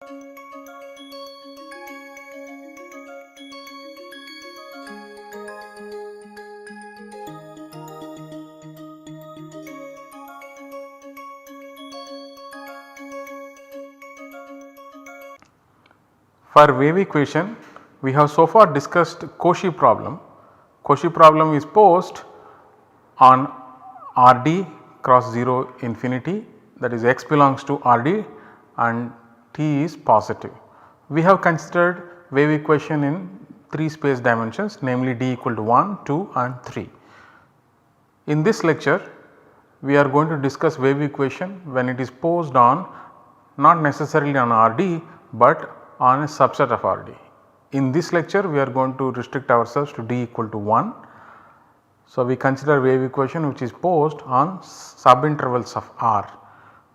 For wave equation, we have so far discussed Cauchy problem. Cauchy problem is posed on Rd cross 0 infinity, that is x belongs to Rd and t is positive. We have considered wave equation in 3 space dimensions, namely d equal to 1, 2 and 3. In this lecture, we are going to discuss wave equation when it is posed on not necessarily on Rd, but on a subset of Rd. In this lecture, we are going to restrict ourselves to d equal to 1. So, we consider wave equation which is posed on subintervals of R.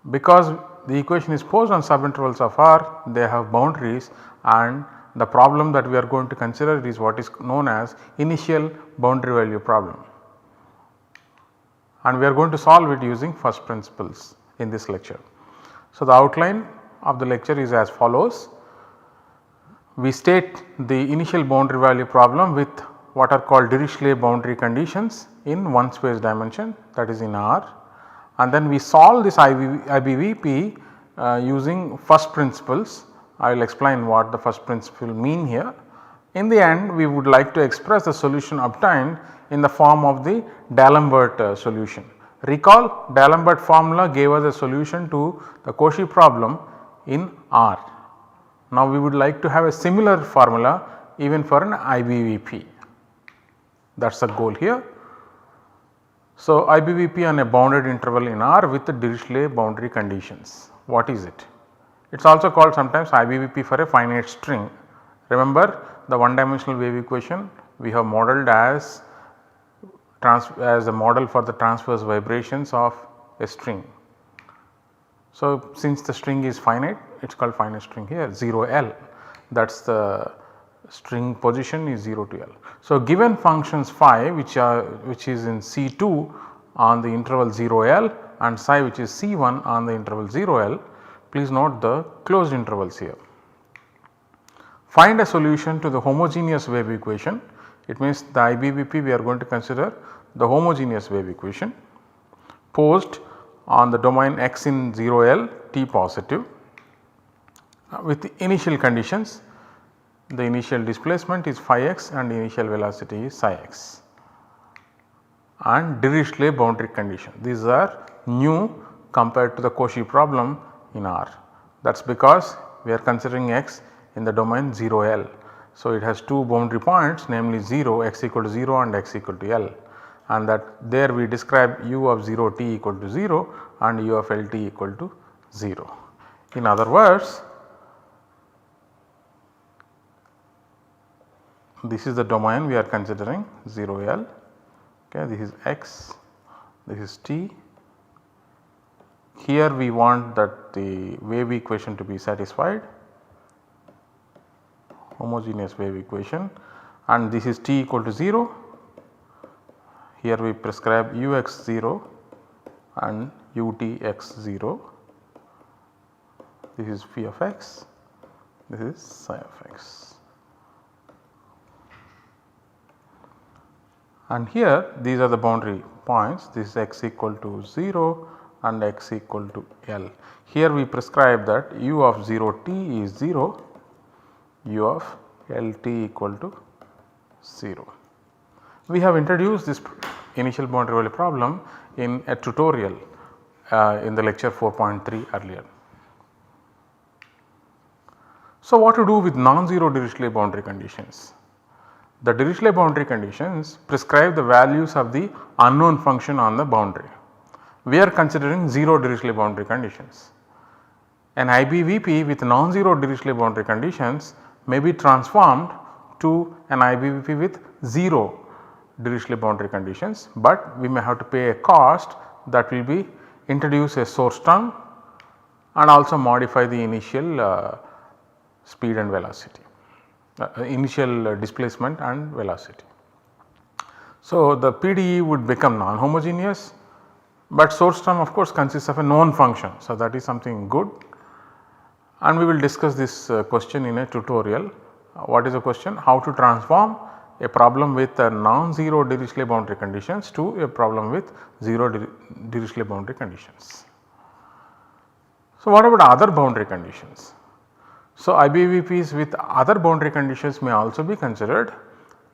Because the equation is posed on subintervals of R, they have boundaries, and the problem that we are going to consider is what is known as initial boundary value problem, and we are going to solve it using first principles in this lecture. So, the outline of the lecture is as follows. We state the initial boundary value problem with what are called Dirichlet boundary conditions in one space dimension, that is in R, and then we solve this IBVP using first principles. I will explain what the first principle mean here. In the end, we would like to express the solution obtained in the form of the D'Alembert solution. Recall, D'Alembert formula gave us a solution to the Cauchy problem in R. Now, we would like to have a similar formula even for an IBVP, that is the goal here. So, IBVP on a bounded interval in R with the Dirichlet boundary conditions. What is it? It is also called sometimes IBVP for a finite string. Remember, the one dimensional wave equation we have modeled as a model for the transverse vibrations of a string. So, since the string is finite, it is called finite string here 0L, that is the string position is 0 to L. So, given functions phi which is in C2 on the interval 0L and psi which is C1 on the interval 0L, please note the closed intervals here. Find a solution to the homogeneous wave equation. It means the IBVP we are going to consider the homogeneous wave equation posed on the domain x in 0L t positive with the initial conditions. The initial displacement is phi x and initial velocity is psi x, and Dirichlet boundary condition. These are new compared to the Cauchy problem in R. That is because we are considering x in the domain 0L. So, it has two boundary points, namely 0 x equal to 0 and x equal to L, and that there we describe u of 0 t equal to 0 and u of L t equal to 0. In other words, this is the domain we are considering 0L, okay, this is x, this is t. Here we want that the wave equation to be satisfied, homogeneous wave equation, and this is t equal to 0. Here we prescribe ux 0 and utx 0. This is phi of x, this is psi of x. And here these are the boundary points, this is x equal to 0 and x equal to L. Here we prescribe that u of 0 t is 0, u of L t equal to 0. We have introduced this initial boundary value problem in a tutorial in the lecture 4.3 earlier. So, what to do with non-zero Dirichlet boundary conditions? The Dirichlet boundary conditions prescribe the values of the unknown function on the boundary. We are considering 0 Dirichlet boundary conditions. An IBVP with non-zero Dirichlet boundary conditions may be transformed to an IBVP with 0 Dirichlet boundary conditions, but we may have to pay a cost that will be introduce a source term and also modify the initial speed and velocity, initial displacement and velocity. So, the PDE would become non-homogeneous, but source term of course consists of a known function. So, that is something good, and we will discuss this question in a tutorial. What is the question? How to transform a problem with non-zero Dirichlet boundary conditions to a problem with zero Dirichlet boundary conditions. So, what about other boundary conditions? So, IBVPs with other boundary conditions may also be considered.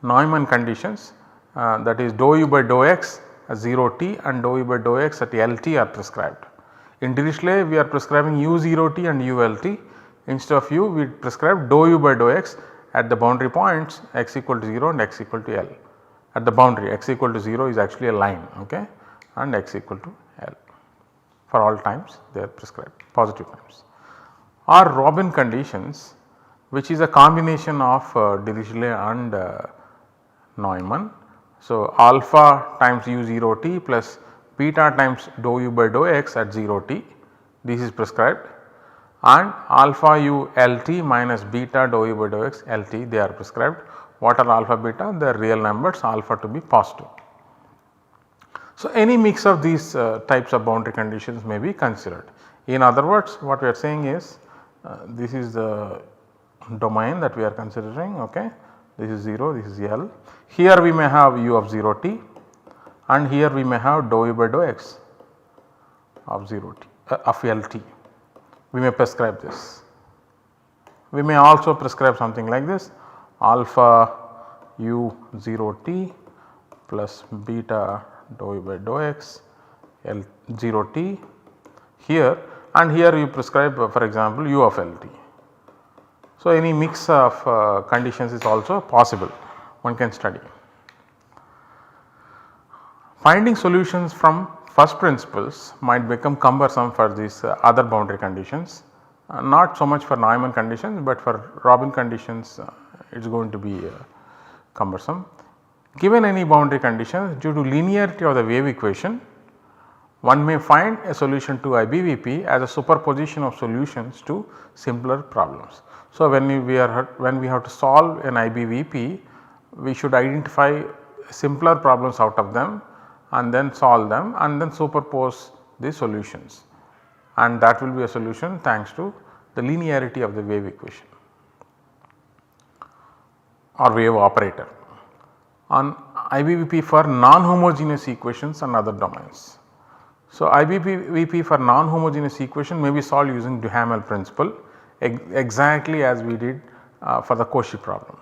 Neumann conditions, that is dou u by dou x at 0 t and dou u by dou x at L t are prescribed. In Dirichlet we are prescribing u 0 t and u L t. Instead of u we prescribe dou u by dou x at the boundary points x equal to 0 and x equal to L. At the boundary x equal to 0 is actually a line, okay, and x equal to L. For all times they are prescribed, positive times. Or Robin conditions, which is a combination of Dirichlet and Neumann. So, alpha times u 0 t plus beta times dou u by dou x at 0 t, this is prescribed, and alpha u L t minus beta dou u by dou x L t, they are prescribed. What are alpha beta? They are real numbers, alpha to be positive. So, any mix of these types of boundary conditions may be considered. In other words, what we are saying is this is the domain that we are considering, okay. This is 0, this is L. Here we may have u of 0 t and here we may have dou u by dou x of 0 t of L t. We may prescribe this. We may also prescribe something like this, alpha u 0 t plus beta dou u by dou x L 0 t here, and here you prescribe for example u of L t. So, any mix of conditions is also possible, one can study. Finding solutions from first principles might become cumbersome for these other boundary conditions, not so much for Neumann conditions, but for Robin conditions it is going to be cumbersome. Given any boundary conditions, due to linearity of the wave equation, one may find a solution to IBVP as a superposition of solutions to simpler problems. So, when we have to solve an IBVP, we should identify simpler problems out of them and then solve them and then superpose the solutions, and that will be a solution thanks to the linearity of the wave equation or wave operator on IBVP for non-homogeneous equations and other domains. So, IBVP for non-homogeneous equation may be solved using Duhamel principle exactly as we did for the Cauchy problem.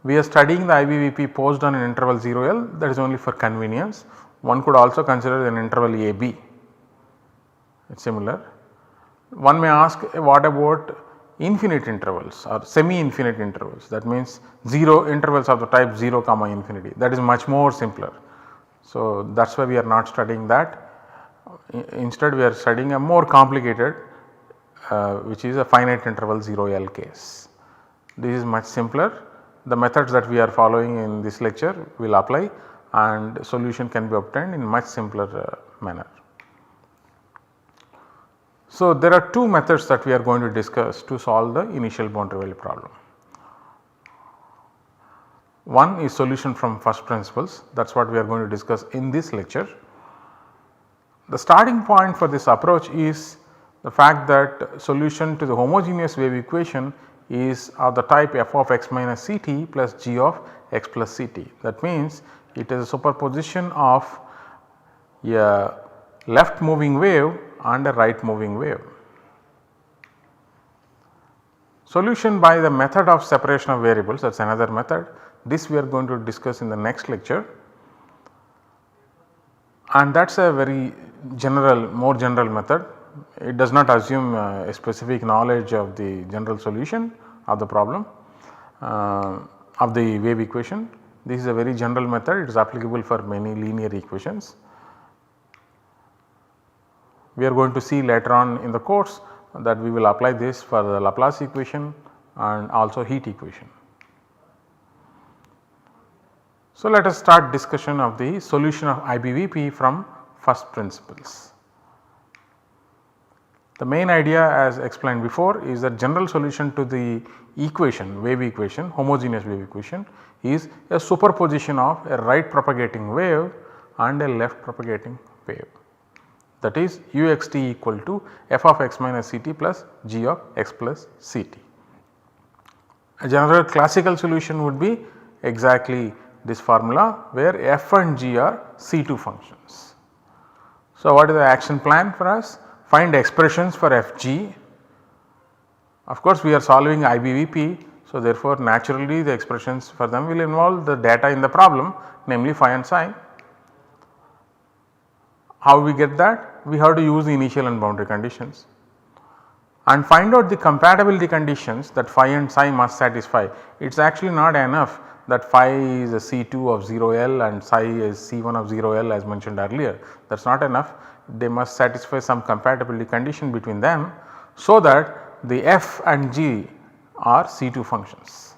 We are studying the IBVP posed on an interval 0L, that is only for convenience. One could also consider an interval AB, it is similar. One may ask what about infinite intervals or semi-infinite intervals, that means 0 intervals of the type 0 comma infinity, that is much more simpler. So, that is why we are not studying that. Instead we are studying a more complicated which is a finite interval 0L case. This is much simpler. The methods that we are following in this lecture will apply and solution can be obtained in much simpler manner. So, there are two methods that we are going to discuss to solve the initial boundary value problem. One is solution from first principles, that is what we are going to discuss in this lecture. The starting point for this approach is the fact that solution to the homogeneous wave equation is of the type f of x minus ct plus g of x plus ct. That means it is a superposition of a left moving wave and a right moving wave. Solution by the method of separation of variables, that is another method. This we are going to discuss in the next lecture, and that is a very general, more general method. It does not assume a specific knowledge of the general solution of the problem of the wave equation. This is a very general method, it is applicable for many linear equations. We are going to see later on in the course that we will apply this for the Laplace equation and also heat equation. So, let us start discussion of the solution of IBVP from first principles. The main idea as explained before is that general solution to the equation, wave equation, homogeneous wave equation is a superposition of a right propagating wave and a left propagating wave. that is uxt equal to f of x minus ct plus g of x plus ct. A general classical solution would be exactly this formula where f and g are C2 functions. So, what is the action plan for us? Find expressions for fg. Of course, we are solving IBVP. So, therefore, naturally the expressions for them will involve the data in the problem, namely phi and psi. How we get that? We have to use the initial and boundary conditions and find out the compatibility conditions that phi and psi must satisfy. It is actually not enough that phi is a C2 of 0L and psi is C1 of 0L as mentioned earlier. That is not enough. They must satisfy some compatibility condition between them, so that the f and g are C2 functions.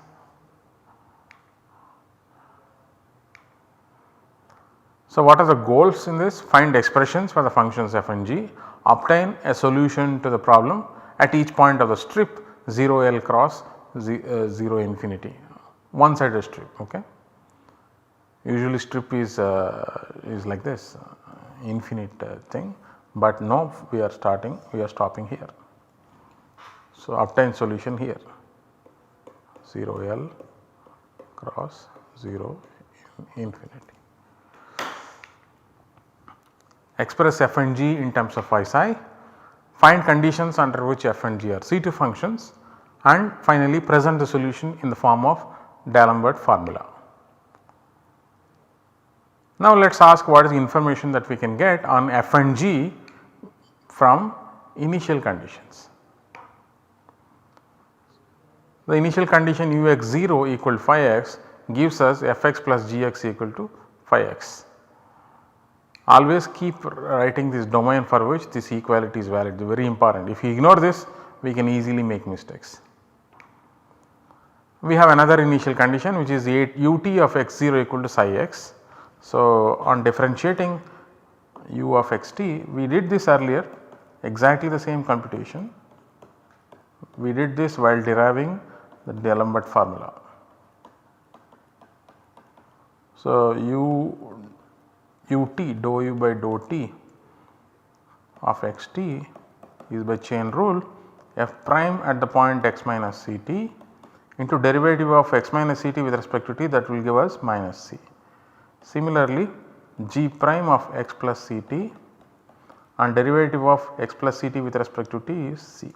So, what are the goals in this? Find expressions for the functions f and g, obtain a solution to the problem at each point of the strip 0L cross 0 infinity, one sided strip. Okay. Usually strip is like this infinite thing, but no, we are stopping here. So, obtain solution here 0L cross 0 infinity. Express f and g in terms of phi psi, find conditions under which f and g are C2 functions, and finally present the solution in the form of D'Alembert formula. Now, let us ask what is the information that we can get on f and g from initial conditions. The initial condition ux0 equal to phi x gives us fx plus gx equal to phi x. Always keep writing this domain for which this equality is valid, very important. If you ignore this, we can easily make mistakes. We have another initial condition which is ut of x0 equal to psi x. So, on differentiating u of xt, we did this earlier, exactly the same computation. We did this while deriving the D'Alembert formula. So, ut dou u by dou t of xt is by chain rule f prime at the point x minus ct into derivative of x minus ct with respect to t, that will give us minus c. Similarly, g prime of x plus ct and derivative of x plus ct with respect to t is c.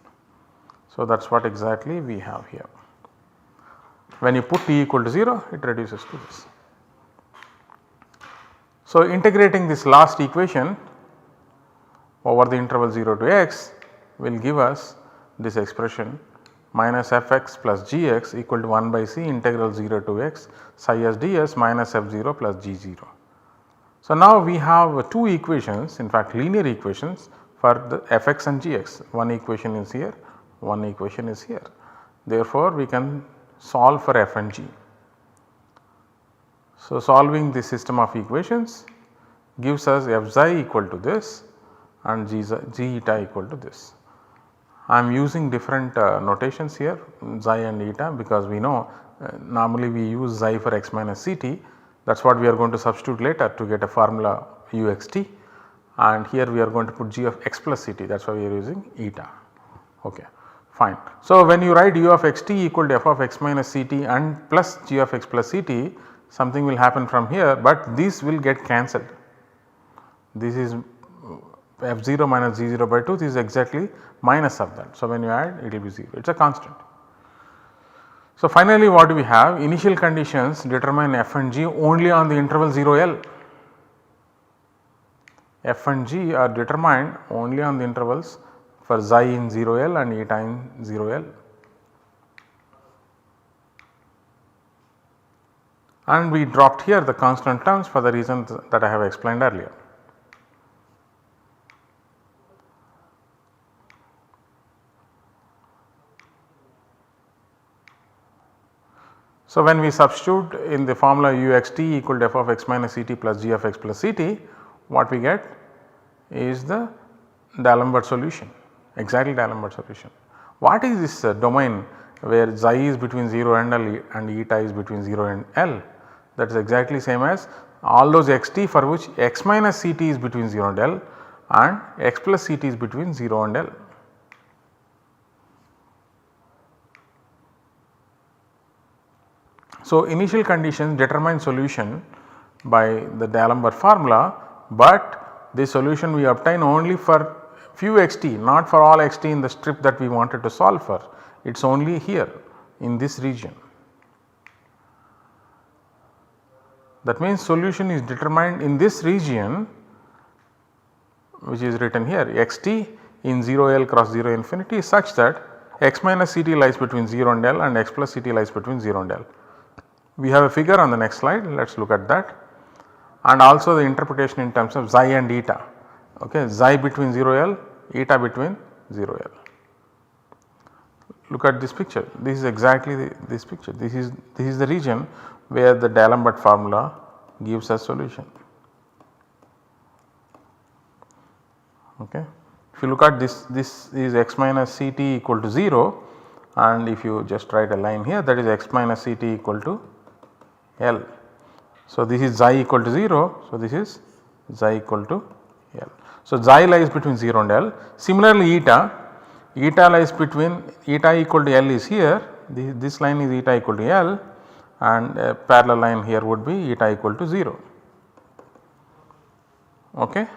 So, that is what exactly we have here. When you put t equal to 0, it reduces to this. So, integrating this last equation over the interval 0 to x will give us this expression minus fx plus gx equal to 1 by c integral 0 to x psi s ds minus f0 plus g0. So, now we have two equations, in fact linear equations for the fx and gx. One equation is here, one equation is here. Therefore, we can solve for f and g. So, solving this system of equations gives us f xi equal to this and g eta equal to this. I am using different notations here, xi and eta, because we know normally we use xi for x minus ct. That is what we are going to substitute later to get a formula uxt, and here we are going to put g of x plus ct, that is why we are using eta. Okay, fine. So, when you write u of xt equal to f of x minus ct and plus g of x plus ct, something will happen from here, but these will get cancelled. This is f0 minus g0 by 2, this is exactly minus of that. So, when you add, it will be 0, it is a constant. So, finally what do we have? Initial conditions determine f and g only on the interval 0L. F and g are determined only on the intervals for xi in 0L and eta in 0L. And we dropped here the constant terms for the reasons that I have explained earlier. So, when we substitute in the formula uxt equal to f of x minus ct plus g of x plus ct, what we get is the D'Alembert solution, exactly D'Alembert solution. What is this domain where xi is between 0 and L and eta is between 0 and L? That is exactly same as all those xt for which x minus ct is between 0 and L and x plus Ct is between 0 and L. So, initial conditions determine solution by the D'Alembert formula, but the solution we obtain only for few xt, not for all xt in the strip that we wanted to solve for, it is only here in this region. That means solution is determined in this region, which is written here xt in 0 L cross 0 infinity is such that x minus Ct lies between 0 and L and x plus Ct lies between 0 and L. We have a figure on the next slide, let us look at that, and also the interpretation in terms of xi and eta, okay, xi between 0 L, eta between 0 L. Look at this picture, this is exactly this picture, this is the region where the D'Alembert formula gives us solution. Okay. If you look at this is x minus Ct equal to 0, and if you just write a line here, that is x minus Ct equal to L. So, this is xi equal to 0, so this is xi equal to L. So, xi lies between 0 and L. Similarly, eta lies between, eta equal to L is here, this line is eta equal to L, and a parallel line here would be eta equal to 0. Okay.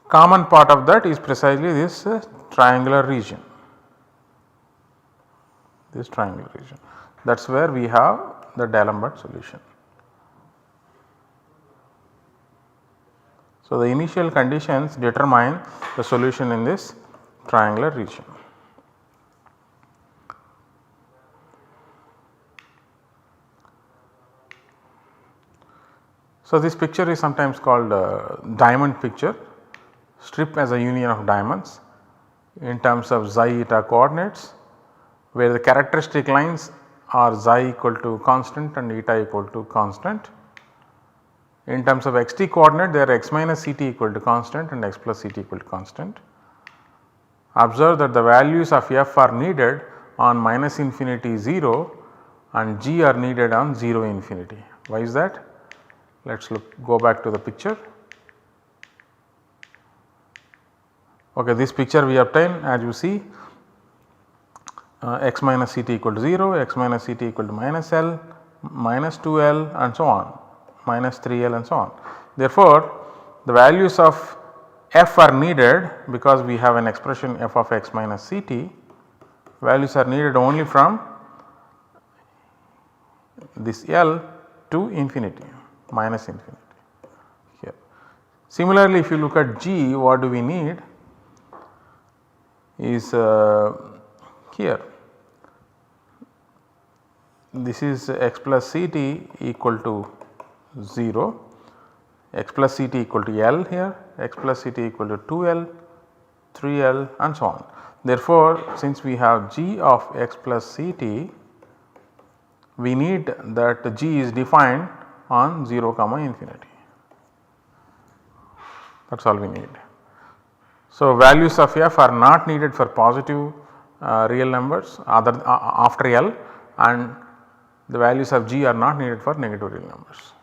Common part of that is precisely this triangular region, that is where we have the D'Alembert solution. So, the initial conditions determine the solution in this triangular region. So, this picture is sometimes called diamond picture, strip as a union of diamonds in terms of xi eta coordinates, where the characteristic lines are xi equal to constant and eta equal to constant. In terms of xt coordinate, they are x minus Ct equal to constant and x plus Ct equal to constant. Observe that the values of f are needed on minus infinity 0 and g are needed on 0 infinity. Why is that? Let us go back to the picture. Okay, this picture we obtain, as you see, x minus Ct equal to 0, x minus Ct equal to minus L, minus 2L and so on, minus 3L and so on. Therefore, the values of f are needed because we have an expression f of x minus Ct, values are needed only from this L to infinity, minus infinity here. Similarly, if you look at g, what do we need is here, this is x plus Ct equal to 0, x plus Ct equal to L here, x plus Ct equal to 2L, 3L and so on. Therefore, since we have g of x plus Ct, we need that g is defined on 0 comma infinity, that is all we need. So, values of f are not needed for positive real numbers after L, and the values of g are not needed for negative real numbers.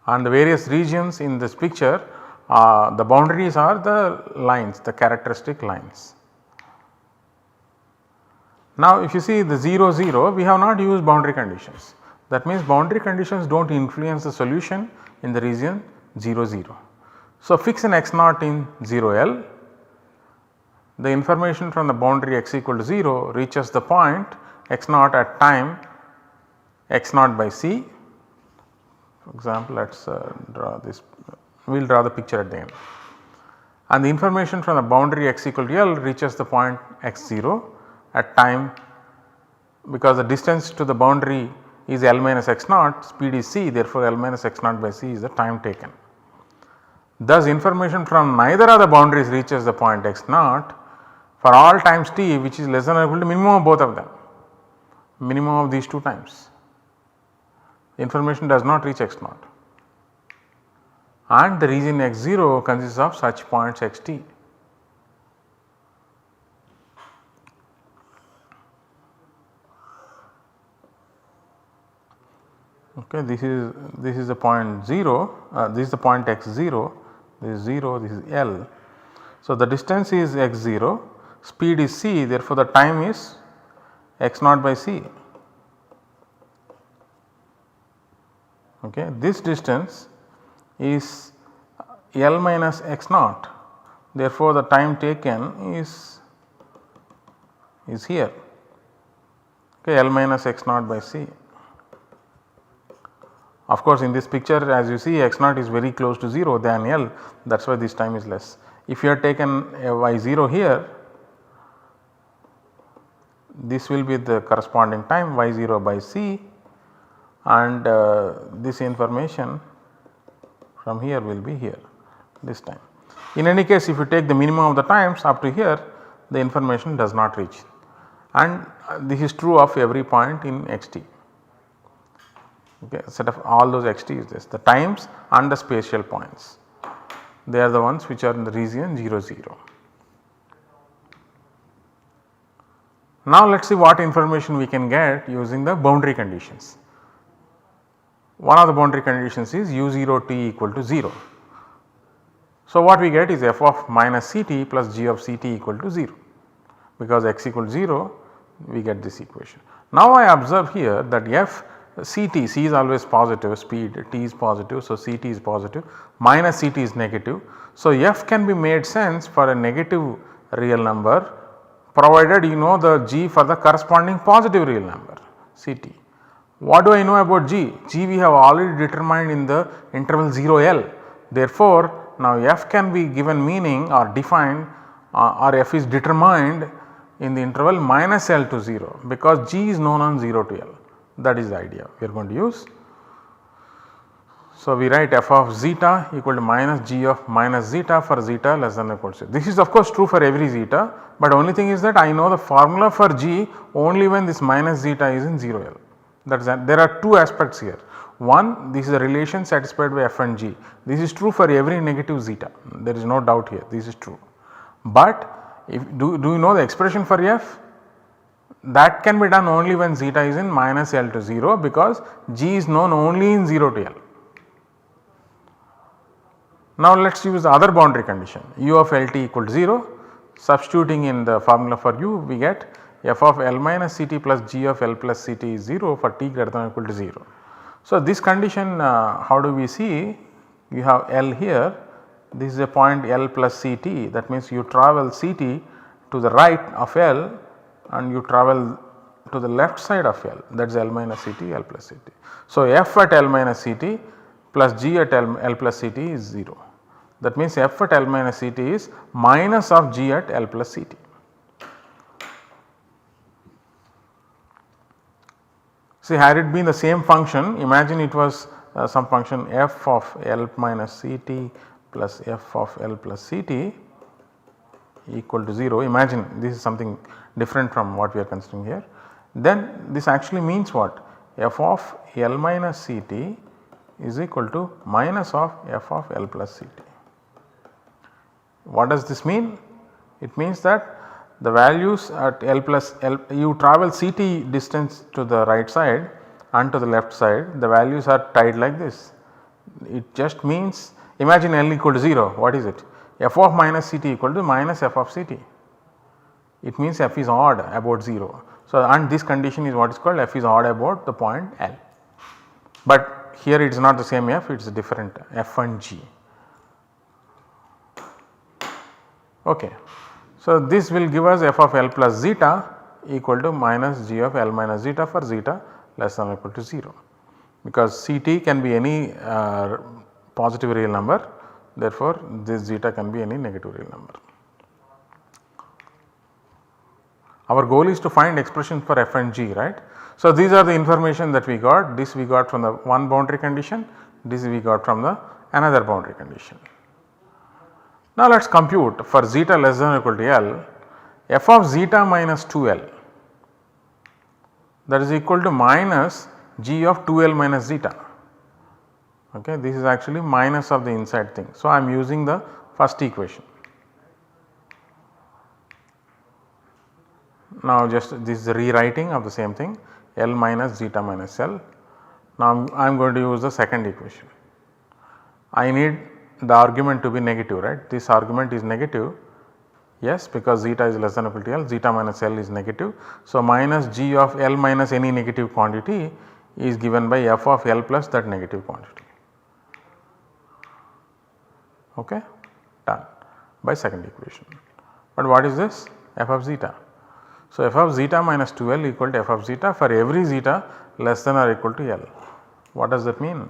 And the various regions in this picture, the boundaries are the lines, the characteristic lines. Now, if you see the 0 0, we have not used boundary conditions. That means boundary conditions do not influence the solution in the region 0 0. So, fix an x naught in 0 L, the information from the boundary x equal to 0 reaches the point x naught at time x naught by c. For example, let us draw this, we will draw the picture at the end, and the information from the boundary x equal to L reaches the point x 0 at time, because the distance to the boundary is L minus x naught, speed is c, therefore L minus x naught by c is the time taken. Thus, information from neither of the boundaries reaches the point x naught for all times t which is less than or equal to minimum of both of them, minimum of these two times. Information does not reach x naught, and the region x 0 consists of such points x t. Okay. Okay, this is the point 0, this is the point x 0, this is 0, this is L. So, the distance is x 0, speed is c, therefore, the time is x naught by c. Okay, this distance is L minus x naught, therefore, the time taken is here, okay, L minus x naught by c. Of course, in this picture as you see x naught is very close to 0 than L, that is why this time is less. If you have taken a y 0 here, this will be the corresponding time y 0 by c, and this information from here will be here this time. In any case, if you take the minimum of the times up to here, the information does not reach, and this is true of every point in xt. Okay, set of all those xt is this, the times and the spatial points, they are the ones which are in the region 0 0. Now let us see what information we can get using the boundary conditions. One of the boundary conditions is u0 t equal to 0. So what we get is f of minus ct plus g of ct equal to 0, because x equal to 0 we get this equation. Now I observe here that f ct, c is always positive, speed t is positive, so ct is positive, minus ct is negative. So f can be made sense for a negative real number, provided you know the g for the corresponding positive real number ct. What do I know about g? G we have already determined in the interval 0 L. Therefore, now f can be given meaning or defined or f is determined in the interval minus L to 0, because g is known on 0 to L. That is the idea we are going to use. So, we write f of zeta equal to minus g of minus zeta for zeta less than or equal to 0. This is of course true for every zeta, but only thing is that I know the formula for g only when this minus zeta is in 0 L. That is that there are two aspects here. One, this is a relation satisfied by f and g. This is true for every negative zeta, there is no doubt here, this is true. But if do you know the expression for f? That can be done only when zeta is in minus L to 0, because g is known only in 0 to L. Now let us use the other boundary condition, u of Lt equal to 0. Substituting in the formula for u, we get f of L minus Ct plus g of L plus Ct is 0 for t greater than or equal to 0. So this condition, how do we see? You have L here, this is a point L plus Ct, that means you travel Ct to the right of L and you travel to the left side of L, that is L minus Ct, L plus Ct. So f at L minus Ct plus g at L plus Ct is 0. That means f at L minus Ct is minus of g at L plus Ct. See, had it been the same function, imagine it was some function f of L minus Ct plus f of L plus Ct equal to 0. Imagine this is something different from what we are considering here. Then this actually means what? F of L minus Ct is equal to minus of f of L plus Ct. What does this mean? It means that the values at L plus L, you travel Ct distance to the right side and to the left side, the values are tied like this. It just means, imagine L equal to 0, what is it? F of minus Ct equal to minus f of Ct. It means f is odd about 0. So, and this condition is what is called f is odd about the point L. But here it is not the same f, it is different f and g. Okay. So, this will give us f of L plus zeta equal to minus g of L minus zeta for zeta less than or equal to 0, because Ct can be any positive real number, therefore, this zeta can be any negative real number. Our goal is to find expression for f and g, right. So, these are the information that we got, this we got from the one boundary condition, this we got from the another boundary condition. Now let us compute for zeta less than or equal to L, f of zeta minus 2L, that is equal to minus g of 2L minus zeta. Okay, this is actually minus of the inside thing. So, I am using the first equation. Now just this is the rewriting of the same thing, L minus zeta minus L Now I am going to use the second equation. I need the argument to be negative, right. This argument is negative, yes, because zeta is less than or equal to L, zeta minus L is negative. So, minus g of L minus any negative quantity is given by f of L plus that negative quantity. Okay, done by second equation. But what is this? F of zeta. So, f of zeta minus 2L equal to f of zeta for every zeta less than or equal to L. What does that mean?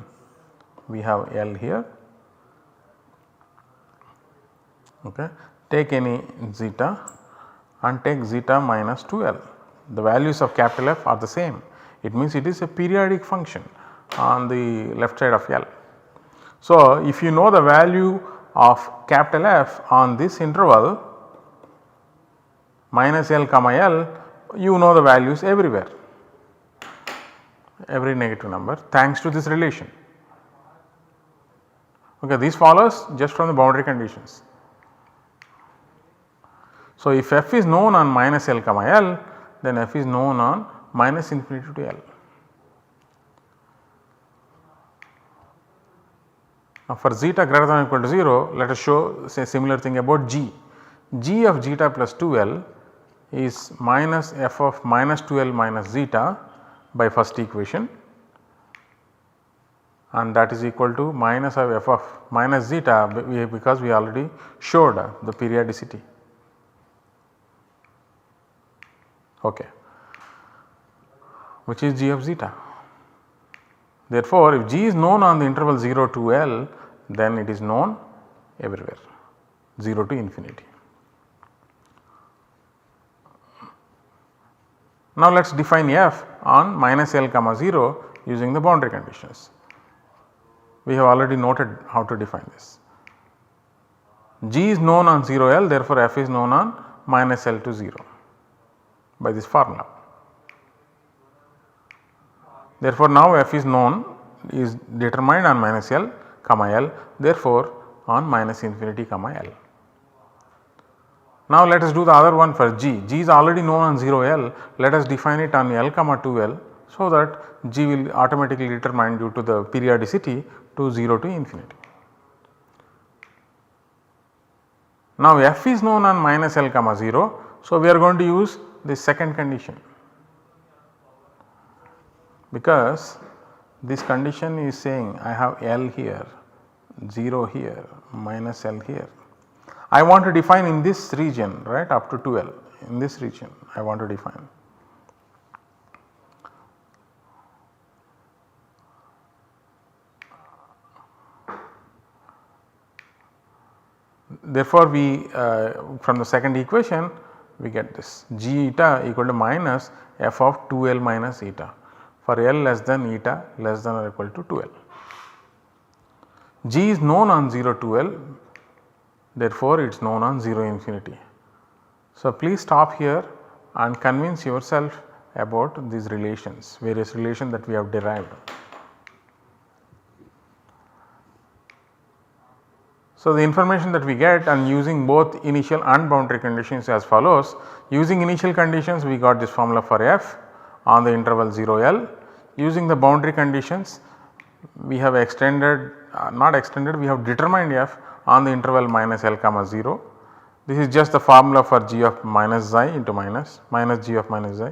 We have L here, okay. Take any zeta and take zeta minus 2L. The values of capital F are the same. It means it is a periodic function on the left side of L. So, if you know the value of capital F on this interval minus L comma L, you know the values everywhere, every negative number thanks to this relation. Okay, this follows just from the boundary conditions. So, if f is known on minus L comma L, then f is known on minus infinity to L. Now, for zeta greater than or equal to 0, let us show say similar thing about g. G of zeta plus 2L is minus f of minus 2L minus zeta by first equation, and that is equal to minus of f of minus zeta because we already showed the periodicity. Okay, which is g of zeta. Therefore, if g is known on the interval 0 to L, then it is known everywhere 0 to infinity. Now, let us define f on minus L comma 0 using the boundary conditions. We have already noted how to define this. G is known on 0 L, therefore, f is known on minus L to 0 by this formula. Therefore, now f is known is determined on minus L comma L, therefore, on minus infinity comma L. Now, let us do the other one for g. G is already known on 0 L, let us define it on L comma 2L, so that g will automatically determine due to the periodicity to 0 to infinity. Now, f is known on minus L comma 0, so we are going to use the second condition, because this condition is saying I have L here, 0 here, minus L here. I want to define in this region, right, up to 2L, in this region I want to define. Therefore, we from the second equation we get this g eta equal to minus f of 2L minus eta for L less than eta less than or equal to 2L. G is known on 0 to L, therefore, it is known on 0 infinity. So, please stop here and convince yourself about these relations, various relations that we have derived. So, the information that we get and using both initial and boundary conditions as follows. Using initial conditions, we got this formula for f on the interval 0 L. Using the boundary conditions, we have extended not extended, we have determined f on the interval minus L comma 0. This is just the formula for g of minus xi into minus g of minus xi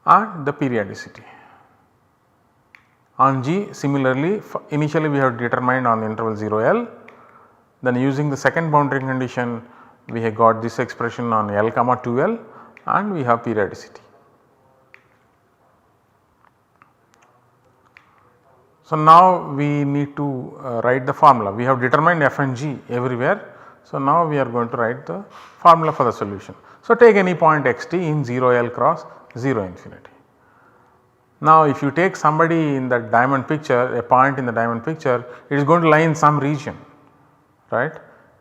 and the periodicity. On g, similarly, initially we have determined on the interval 0 L, then using the second boundary condition we have got this expression on L comma 2L and we have periodicity. So, now we need to write the formula. We have determined f and g everywhere. So, now we are going to write the formula for the solution. So, take any point x t in 0 L cross 0 infinity. Now, if you take somebody in the diamond picture, a point in the diamond picture, it is going to lie in some region, right.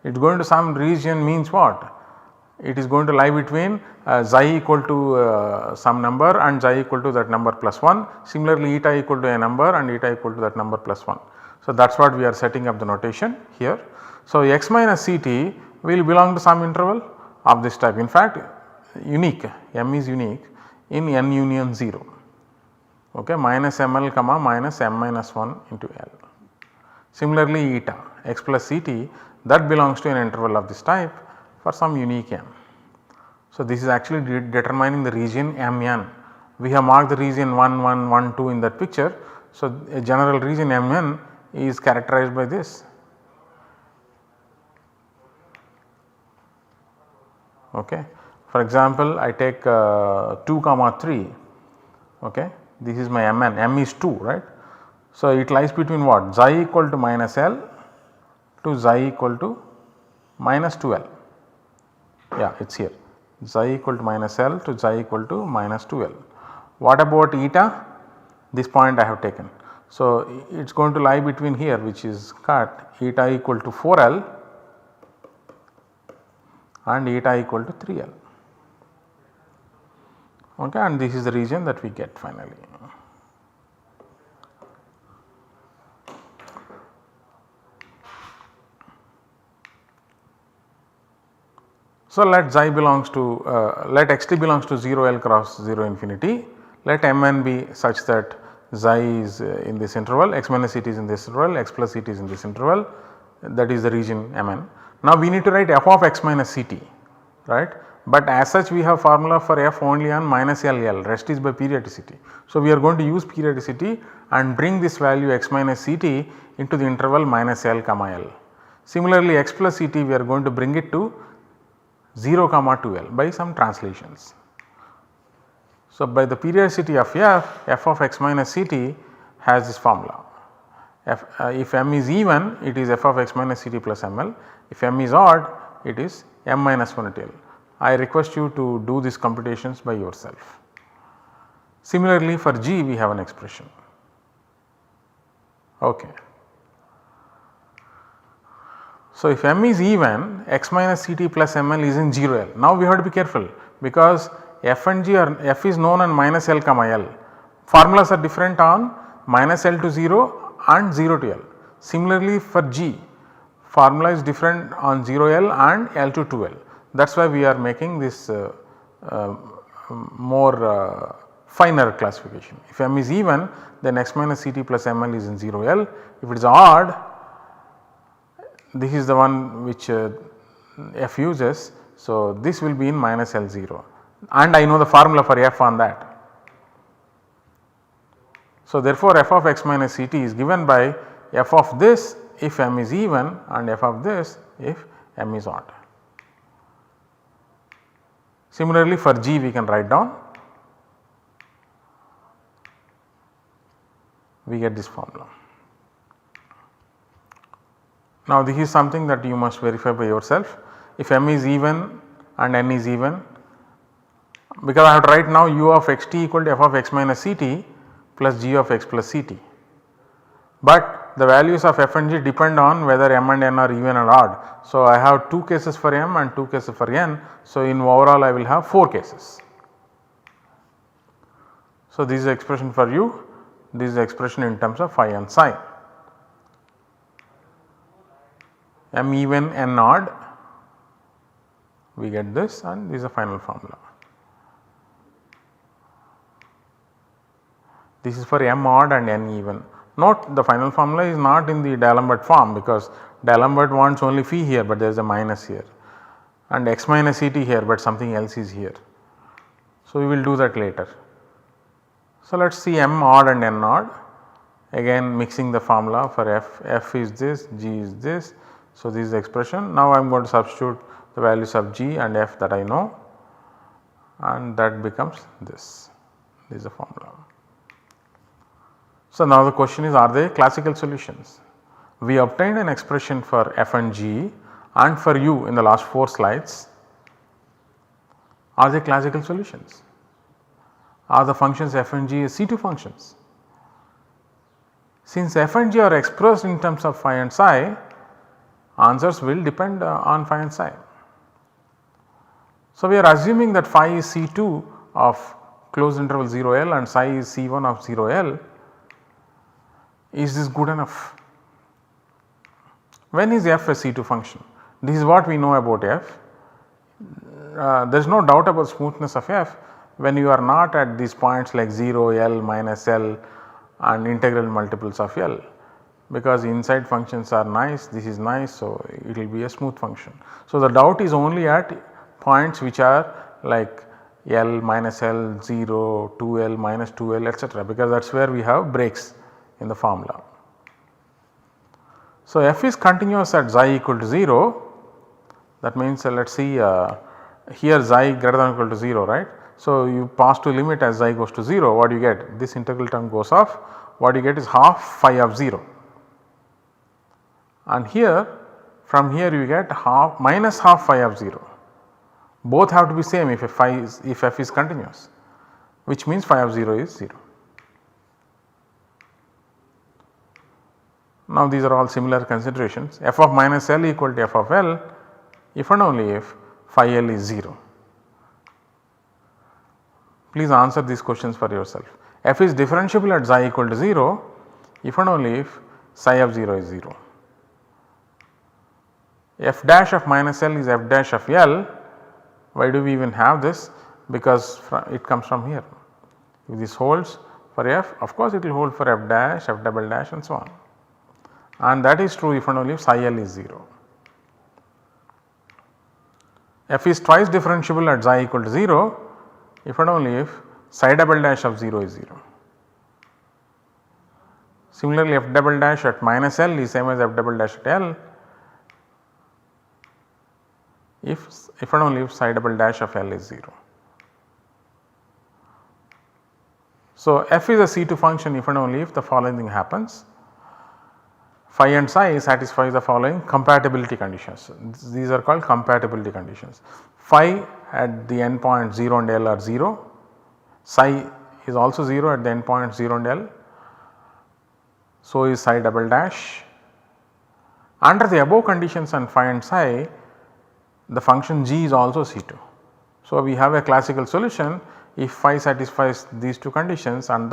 It is going to some region means what? It is going to lie between xi equal to some number and xi equal to that number plus 1. Similarly, eta equal to a number and eta equal to that number plus 1. So, that is what we are setting up the notation here. So, x minus Ct will belong to some interval of this type. In fact, unique, m is unique in n union 0. okay, minus ml comma minus m minus 1 into L. Similarly, eta x plus Ct that belongs to an interval of this type for some unique m. So, this is actually determining the region Mn. We have marked the region 1 1 1 2 in that picture. So, a general region Mn is characterized by this. Okay. For example, I take 2 comma 3, okay. This is my Mn, m is 2, right. So, it lies between what, xi equal to minus L to xi equal to minus 2L, yeah, it is here, xi equal to minus L to xi equal to minus 2L. What about eta? This point I have taken. So, it is going to lie between here, which is cut, eta equal to 4L and eta equal to 3L, okay, and this is the region that we get finally. So, let xi belongs to let xt belongs to 0 L cross 0 infinity, let Mn be such that xi is in this interval, x minus Ct is in this interval, x plus Ct is in this interval, that is the region Mn. Now, we need to write f of x minus Ct, right, but as such we have formula for f only on minus L, rest is by periodicity. So, we are going to use periodicity and bring this value x minus Ct into the interval minus L comma L. Similarly, x plus Ct we are going to bring it to 0 comma 2L by some translations. So, by the periodicity of f of x minus Ct has this formula. If m is even, it is f of x minus Ct plus ml, if m is odd, it is m minus 1 at L. I request you to do these computations by yourself. Similarly, for G we have an expression. Okay. So, if m is even, x minus Ct plus ml is in 0 L. Now, we have to be careful because f and g are, f is known on minus L comma L. Formulas are different on minus L to 0 and 0 to L. Similarly, for G, formula is different on 0 L and L to 2L. That is why we are making this more finer classification. If m is even, then x minus Ct plus ml is in 0 L. If it is odd, this is the one which f uses. So, this will be in minus L0 and I know the formula for f on that. So, therefore, f of x minus Ct is given by f of this if m is even and f of this if m is odd. Similarly, for G we can write down, we get this formula. Now, this is something that you must verify by yourself. If m is even and n is even, because I have to write now u of xt equal to f of x minus Ct plus g of x plus Ct, but the values of f and g depend on whether m and n are even or odd. So, I have 2 cases for m and 2 cases for n. So, in overall I will have 4 cases. So, this is the expression for u, this is the expression in terms of phi and psi. M even, n odd, we get this and this is the final formula. This is for m odd and n even. Note the final formula is not in the D'Alembert form because D'Alembert wants only phi here, but there is a minus here and x minus Ct here, but something else is here. So, we will do that later. So, let us see m odd and n odd, again mixing the formula for f is this, g is this. So, this is the expression. Now, I am going to substitute the values of g and f that I know and that becomes this is the formula. So, now the question is, are they classical solutions? We obtained an expression for f and g and for u in the last 4 slides. Are they classical solutions? Are the functions f and g C2 functions? Since f and g are expressed in terms of phi and psi, answers will depend on phi and psi. So, we are assuming that phi is C2 of closed interval 0 L and psi is C1 of 0 L. Is this good enough? When is f a C2 function? This is what we know about f. There is no doubt about smoothness of f. when you are not at these points like 0, L, minus L and integral multiples of L, because inside functions are nice, this is nice, so it will be a smooth function. So, the doubt is only at points which are like L, minus L, 0, 2L, minus 2L, etc., because that is where we have breaks in the formula. So, f is continuous at xi equal to 0, that means let us see here xi greater than or equal to 0, right. So, you pass to limit as xi goes to 0, what do you get? This integral term goes off, what you get is half phi of 0, and here from here you get half minus half phi of 0. Both have to be same if f is continuous, which means phi of 0 is 0. Now these are all similar considerations. F of minus L equal to f of L if and only if phi L is 0. Please answer these questions for yourself. F is differentiable at xi equal to 0 if and only if psi of 0 is 0. F dash of minus L is f dash of L. Why do we even have this? Because it comes from here. If this holds for f, of course it will hold for f dash, f double dash and so on, and that is true if and only if psi L is 0. F is twice differentiable at xi equal to 0 if and only if psi double dash of 0 is 0. Similarly, f double dash at minus L is same as f double dash at L if and only if psi double dash of L is 0. So, f is a C2 function if and only if the following thing happens: phi and psi satisfies the following compatibility conditions. These are called compatibility conditions. Phi at the endpoint 0 and L are 0, psi is also 0 at the endpoint 0 and L, so is psi double dash. Under the above conditions and phi and psi, the function g is also C2. So, we have a classical solution if phi satisfies these two conditions and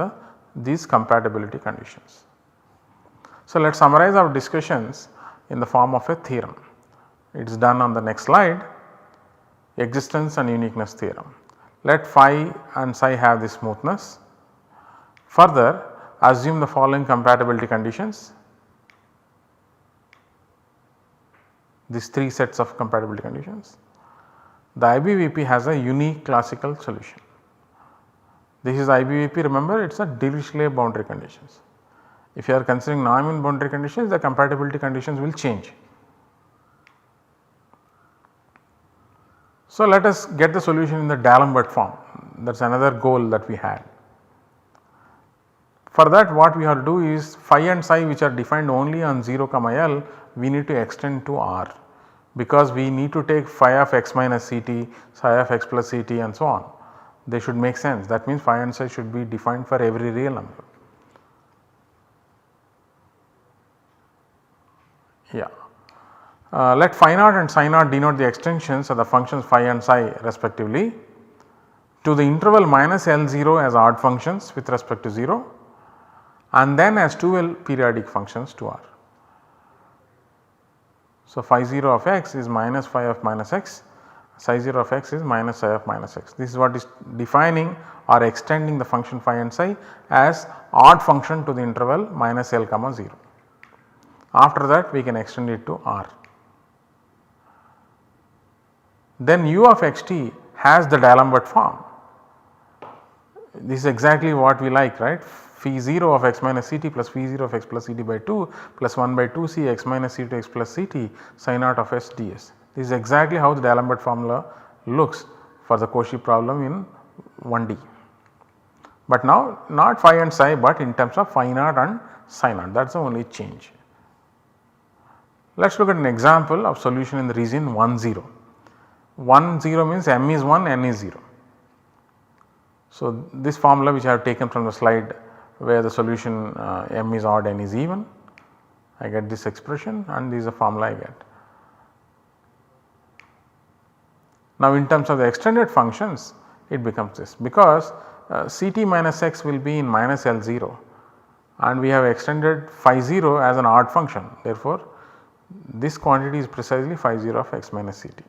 these compatibility conditions. So, let us summarize our discussions in the form of a theorem. It is done on the next slide. Existence and uniqueness theorem. Let phi and psi have this smoothness. Further, assume the following compatibility conditions. These three sets of compatibility conditions. The IBVP has a unique classical solution. This is IBVP, remember it is a Dirichlet boundary conditions. If you are considering Neumann boundary conditions, the compatibility conditions will change. So, let us get the solution in the D'Alembert form, that is another goal that we had. For that, what we have to do is phi and psi which are defined only on 0, L, we need to extend to R, because we need to take phi of x minus Ct, psi of x plus Ct and so on. They should make sense. That means phi and psi should be defined for every real number. Yeah. Let phi naught and psi naught denote the extensions of the functions phi and psi respectively to the interval minus L0 as odd functions with respect to 0 and then as 2L periodic functions to R. So, phi 0 of x is minus phi of minus x, psi 0 of x is minus psi of minus x. This is what is defining or extending the function phi and psi as odd function to the interval minus L comma 0. After that we can extend it to R. Then u of xt has the D'Alembert form. This is exactly what we like, right. Phi 0 of x minus Ct plus phi 0 of x plus Ct by 2 plus 1 by 2 c x minus C to x plus Ct psi naught of s ds. This is exactly how the D'Alembert formula looks for the Cauchy problem in 1D. But now not phi and psi, but in terms of phi naught and psi naught, that is the only change. Let us look at an example of solution in the region 1 0. 1 0 means m is 1, n is 0. So, this formula which I have taken from the slide where the solution m is odd, n is even, I get this expression and this is the formula I get. Now, in terms of the extended functions it becomes this, because Ct minus x will be in minus L0 and we have extended phi 0 as an odd function. Therefore, this quantity is precisely phi 0 of x minus Ct.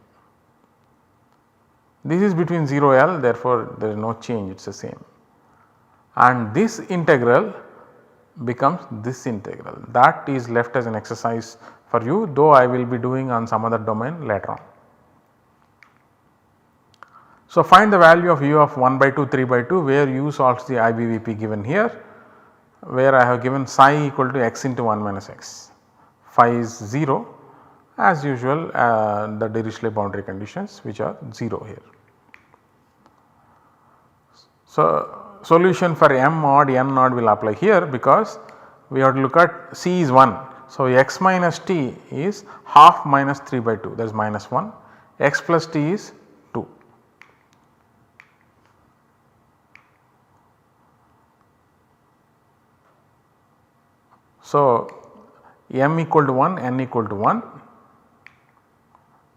This is between 0 L, therefore there is no change, it is the same. And this integral becomes this integral, that is left as an exercise for you, though I will be doing on some other domain later on. So, find the value of u of 1 by 2, 3 by 2, where u solves the IBVP given here, where I have given psi equal to x into 1 minus x. Phi is 0, as usual the Dirichlet boundary conditions which are 0 here. So, solution for m mod n mod will apply here, because we have to look at c is 1. So, x minus t is half minus 3 by 2, that is minus 1, x plus t is 2. So, m equal to 1, n equal to 1,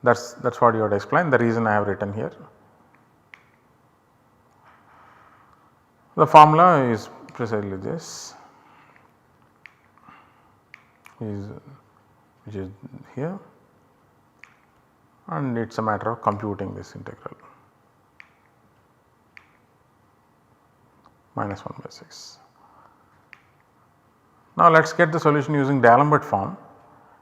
that is what you have to explain, the reason I have written here. The formula is precisely this, which is here, and it is a matter of computing this integral, minus 1 by 6. Now, let us get the solution using D'Alembert form,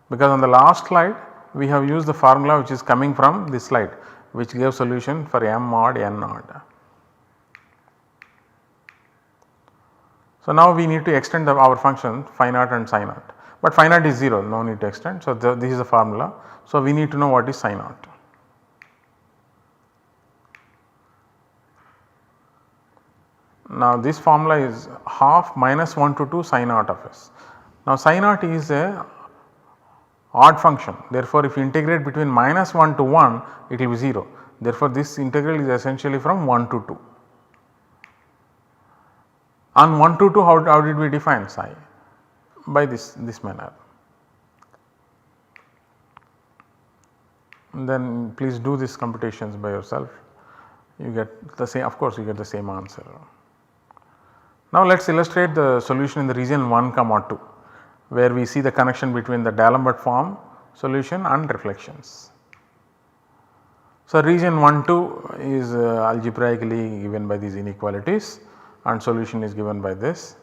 because on the last slide we have used the formula which is coming from this slide, which gave solution for m mod n mod. So, now we need to extend our function phi naught and psi naught, but phi naught is 0, no need to extend. So, this is the formula. So, we need to know what is psi naught. Now, this formula is half minus 1 to 2 psi naught of s. Now, psi naught is a odd function, therefore, if you integrate between minus 1 to 1 it will be 0, therefore, this integral is essentially from 1 to 2. On 1 to 2 how did we define psi? By this manner. And then please do these computations by yourself, you get the same, of course you get the same answer. Now, let us illustrate the solution in the region 1 comma 2, where we see the connection between the D'Alembert form solution and reflections. So, region 1 2 is algebraically given by these inequalities, and solution is given by this.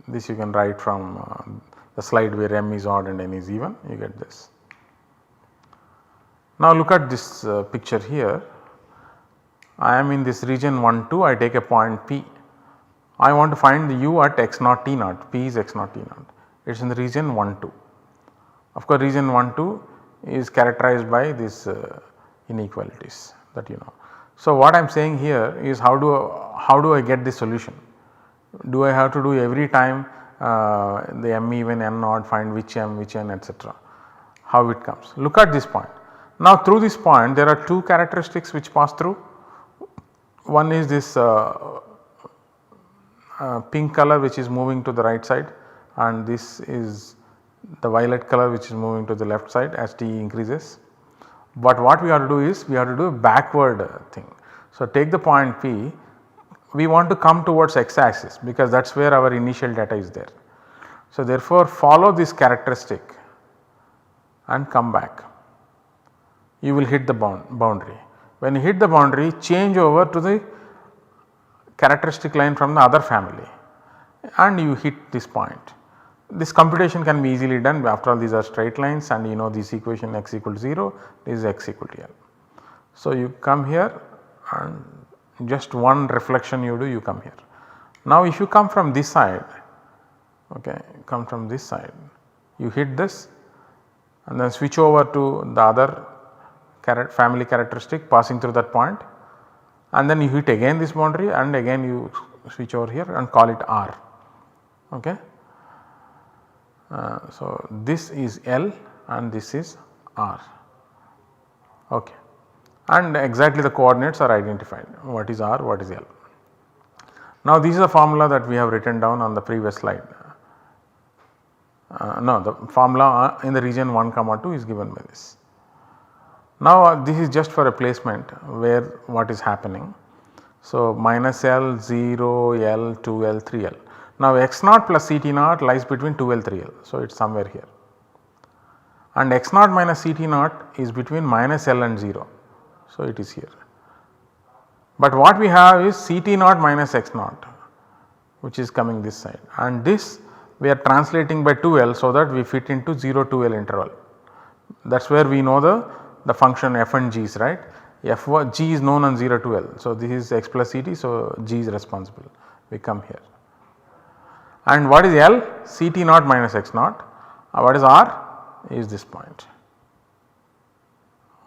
This you can write from the slide where m is odd and n is even, you get this. Now, look at this picture here. I am in this region 1 2, I take a point P. I want to find the u at x naught t naught, P is x naught t naught, it is in the region 1 2. Of course, region 1 2 is characterized by these inequalities that you know. So, what I am saying here is how do I get this solution? Do I have to do every time the m even n naught, find which m which n etc., how it comes? Look at this point. Now, through this point there are two characteristics which pass through. One is this pink color which is moving to the right side, and this is the violet color which is moving to the left side as t increases. But what we have to do is we have to do a backward thing. So, take the point P, we want to come towards x axis because that is where our initial data is there. So, therefore, follow this characteristic and come back, you will hit the boundary. When you hit the boundary, change over to the characteristic line from the other family and you hit this point. This computation can be easily done, after all these are straight lines and you know this equation x equal to 0, this is x equal to L. So, you come here and just one reflection you do, you come here. Now, if you come from this side, okay, come from this side, you hit this and then switch over to the other family characteristic passing through that point, and then you hit again this boundary and again you switch over here and call it R. Okay. So, this is L and this is R. Okay. And exactly the coordinates are identified, what is R, what is L. Now, this is a formula that we have written down on the previous slide. No, the formula in the region 1 comma 2 is given by this. Now, this is just for a placement where what is happening. So, minus L, 0, L, 2L, 3L. Now, x naught plus Ct naught lies between 2L, 3L. So, it is somewhere here, and x naught minus Ct naught is between minus L and 0. So, it is here. But what we have is Ct naught minus x naught, which is coming this side, and this we are translating by 2L so that we fit into 0 to L interval. That is where we know the function f and g's, right. G is known on 0 to L. So, this is x plus Ct, so G is responsible, we come here. And what is L? Ct naught minus x naught. What is R? Is this point.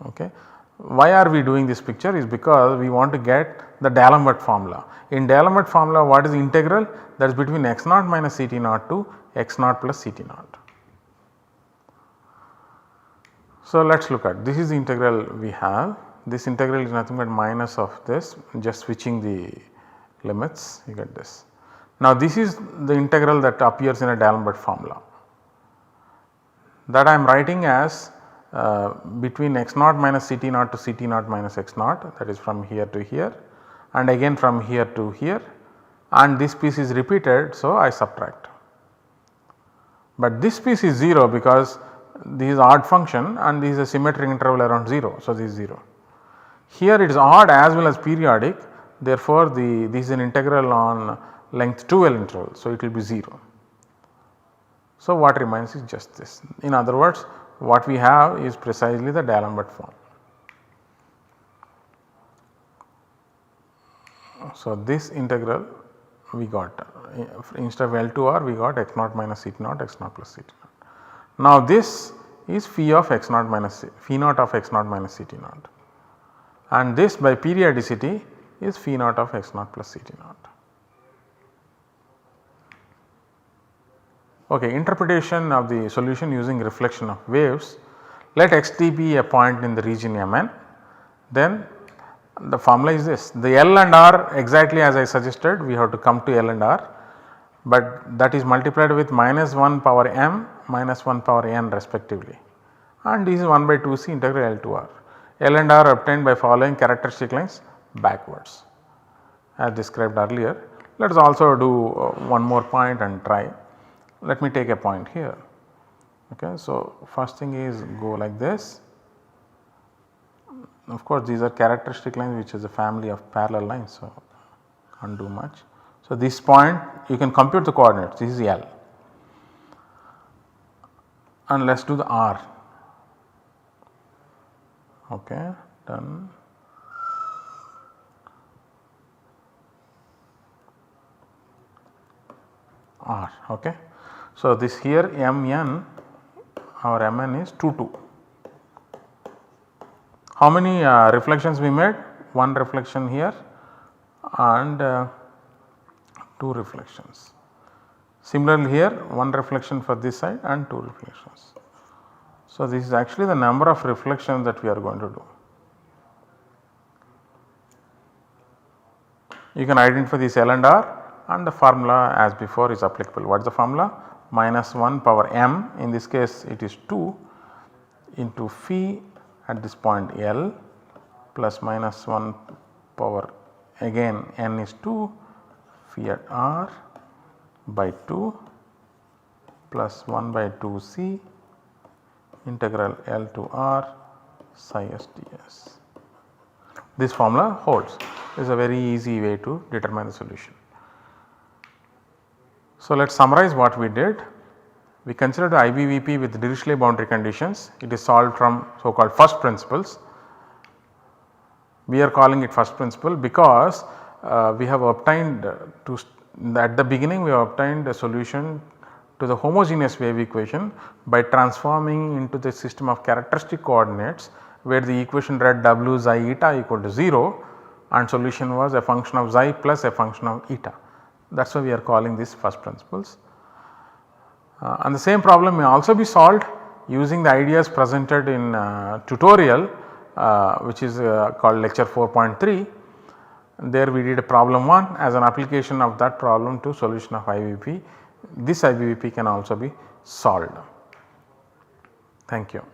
Okay. Why are we doing this picture is because we want to get the D'Alembert formula. In D'Alembert formula, what is the integral? That is between x naught minus Ct naught to x naught plus Ct naught. So, let us look at this is the integral we have. This integral is nothing but minus of this, just switching the limits, you get this. Now, this is the integral that appears in a D'Alembert formula, that I am writing as between x naught minus Ct naught to Ct naught minus x naught, that is from here to here and again from here to here, and this piece is repeated, so I subtract. But this piece is 0 because this is odd function and this is a symmetric interval around 0. So, this is 0. Here it is odd as well as periodic, therefore, this is an integral on length 2L interval. So, it will be 0. So, what remains is just this. In other words, what we have is precisely the D'Alembert form. So, this integral we got instead of L to R we got x naught minus Ct naught, x naught plus Ct naught. Now, this is phi of x naught minus phi naught of x naught minus Ct naught, and this by periodicity is phi naught of x naught plus Ct naught. Okay, interpretation of the solution using reflection of waves. Let xt be a point in the region Mn, then the formula is this. The L and R exactly as I suggested, we have to come to L and R, but that is multiplied with minus 1 power m minus 1 power n respectively, and this is 1 by 2c integral L to R. L and R obtained by following characteristic lines backwards as described earlier. Let us also do one more point and try. Let me take a point here. Okay, so, first thing is go like this. Of course, these are characteristic lines which is a family of parallel lines, so can't do much. So, this point you can compute the coordinates, this is L, and let us do the R. Okay, done. R. Okay. So, this here Mn or Mn is 2 2. How many reflections we made? One reflection here and 2 reflections. Similarly, here one reflection for this side and 2 reflections. So, this is actually the number of reflections that we are going to do. You can identify this L and R, and the formula as before is applicable. What is the formula? Minus 1 power m, in this case it is 2 into phi at this point L plus minus 1 power again n is 2 phi at R by 2 plus 1 by 2 c integral L to R psi s ds. This formula holds. This is a very easy way to determine the solution. So, let us summarize what we did. We considered the IBVP with Dirichlet boundary conditions. It is solved from so called first principles. We are calling it first principle because we have obtained at the beginning we have obtained a solution to the homogeneous wave equation by transforming into the system of characteristic coordinates where the equation read w xi eta equal to 0 and solution was a function of xi plus a function of eta. That is why we are calling this first principles. And the same problem may also be solved using the ideas presented in tutorial which is called lecture 4.3. There we did a problem 1 as an application of that problem to solution of IBVP. This IBVP can also be solved. Thank you.